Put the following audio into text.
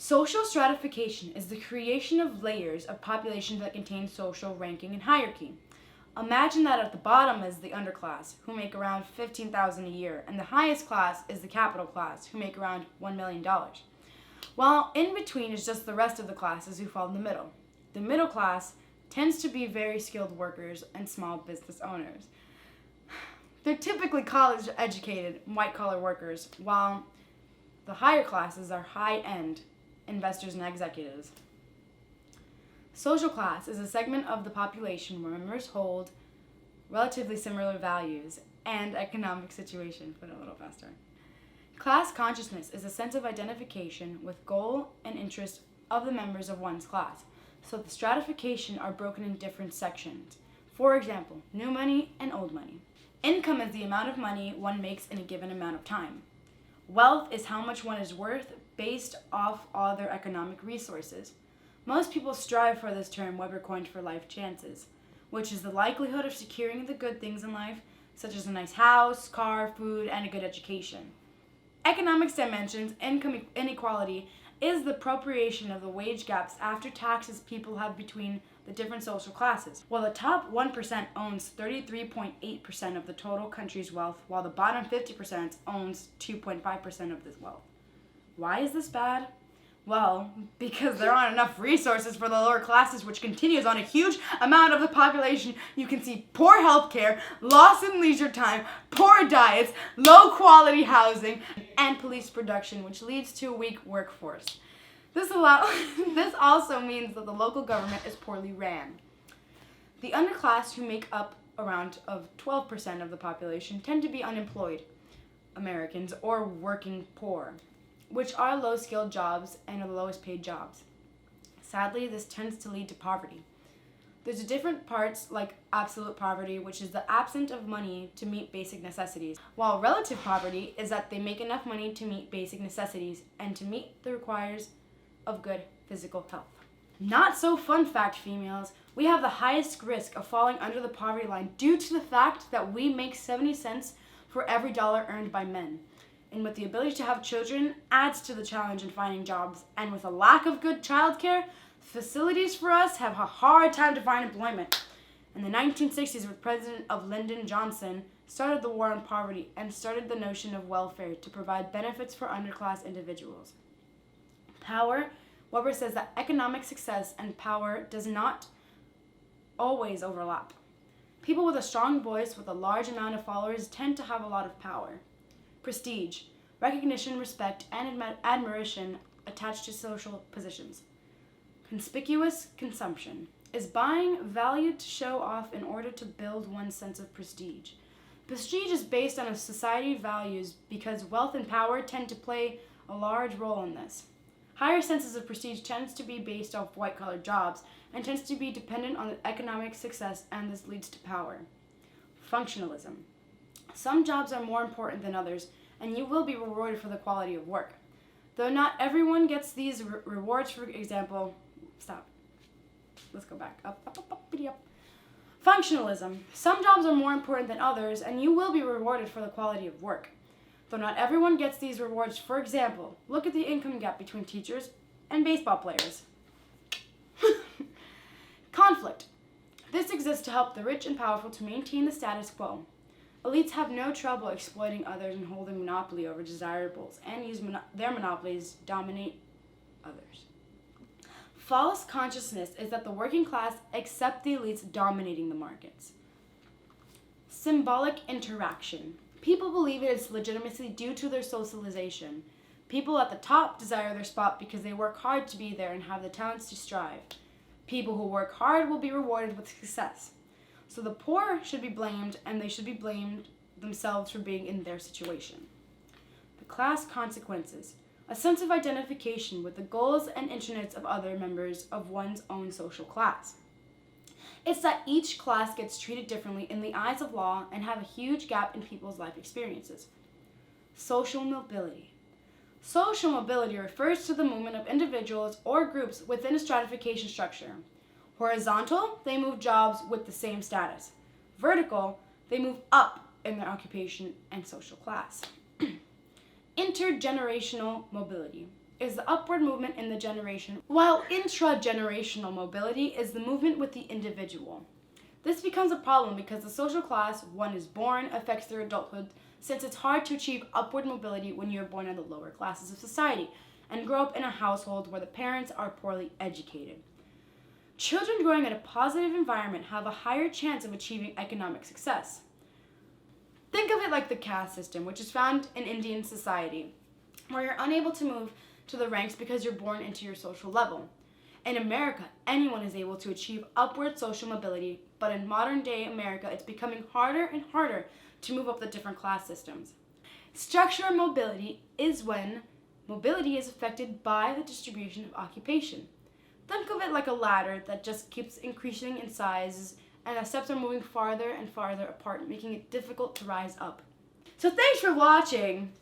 Social stratification is the creation of layers of population that contain social ranking and hierarchy. Imagine that at the bottom is the underclass, who make around $15,000 a year, and the highest class is the capital class, who make around $1 million. While in between is just the rest of the classes who fall in the middle. The middle class tends to be very skilled workers and small business owners. They're typically college-educated, white-collar workers, while the higher classes are high-end investors and executives. Social class is a segment of the population where members hold relatively similar values and economic situation. Put it a little faster. Class consciousness is a sense of identification with goal and interest of the members of one's class. So the stratification are broken in different sections. For example, new money and old money. Income is the amount of money one makes in a given amount of time. Wealth is how much one is worth based off all their economic resources. Most people strive for this term Weber coined for life chances, which is the likelihood of securing the good things in life, such as a nice house, car, food, and a good education. Economics dimensions, income inequality, is the appropriation of the wage gaps after taxes people have between the different social classes. While the top 1% owns 33.8% of the total country's wealth, while the bottom 50% owns 2.5% of this wealth. Why is this bad? Well, because there aren't enough resources for the lower classes, which continues on a huge amount of the population. You can see poor health care, loss in leisure time, poor diets, low quality housing, and police production, which leads to a weak workforce. This also means that the local government is poorly ran. The underclass, who make up around 12% of the population, tend to be unemployed Americans or working poor, which are low-skilled jobs and are the lowest paid jobs. Sadly, this tends to lead to poverty. There's different parts like absolute poverty, which is the absence of money to meet basic necessities, while relative poverty is that they make enough money to meet basic necessities and to meet the requires of good physical health. Not so fun fact, females, we have the highest risk of falling under the poverty line due to the fact that we make 70 cents for every dollar earned by men. And with the ability to have children adds to the challenge in finding jobs. And with a lack of good childcare, facilities for us have a hard time to find employment. In the 1960s, with President of Lyndon Johnson, started the war on poverty and started the notion of welfare to provide benefits for underclass individuals. Power, Weber says that economic success and power does not always overlap. People with a strong voice with a large amount of followers tend to have a lot of power. Prestige, recognition, respect, and admiration attached to social positions. Conspicuous consumption is buying value to show off in order to build one's sense of prestige. Prestige is based on a society values because wealth and power tend to play a large role in this. Higher senses of prestige tends to be based off white-collar jobs and tends to be dependent on economic success, and this leads to power. Functionalism. Some jobs are more important than others, and you will be rewarded for the quality of work. Though not everyone gets these rewards, for example, let's go back. Up. Functionalism. Some jobs are more important than others, and you will be rewarded for the quality of work. Though not everyone gets these rewards, for example, look at the income gap between teachers and baseball players. Conflict. This exists to help the rich and powerful to maintain the status quo. Elites have no trouble exploiting others and holding monopoly over desirables and use their monopolies to dominate others. False consciousness is that the working class accept the elites dominating the markets. Symbolic interaction. People believe it is legitimacy due to their socialization. People at the top desire their spot because they work hard to be there and have the talents to strive. People who work hard will be rewarded with success. So the poor should be blamed, and they should be blamed themselves for being in their situation. The class consequences. A sense of identification with the goals and interests of other members of one's own social class. It's that each class gets treated differently in the eyes of law and have a huge gap in people's life experiences. Social mobility. Social mobility refers to the movement of individuals or groups within a stratification structure. Horizontal, they move jobs with the same status. Vertical, they move up in their occupation and social class. Intergenerational mobility is the upward movement in the generation, while intra-generational mobility is the movement with the individual. This becomes a problem because the social class one is born affects their adulthood, since it's hard to achieve upward mobility when you're born in the lower classes of society and grow up in a household where the parents are poorly educated. Children growing in a positive environment have a higher chance of achieving economic success. Think of it like the caste system, which is found in Indian society, where you're unable to move to the ranks because you're born into your social level. In America, anyone is able to achieve upward social mobility, but in modern day America, it's becoming harder and harder to move up the different class systems. Structural mobility is when mobility is affected by the distribution of occupation. Think of it like a ladder that just keeps increasing in size, and the steps are moving farther and farther apart, making it difficult to rise up. So thanks for watching!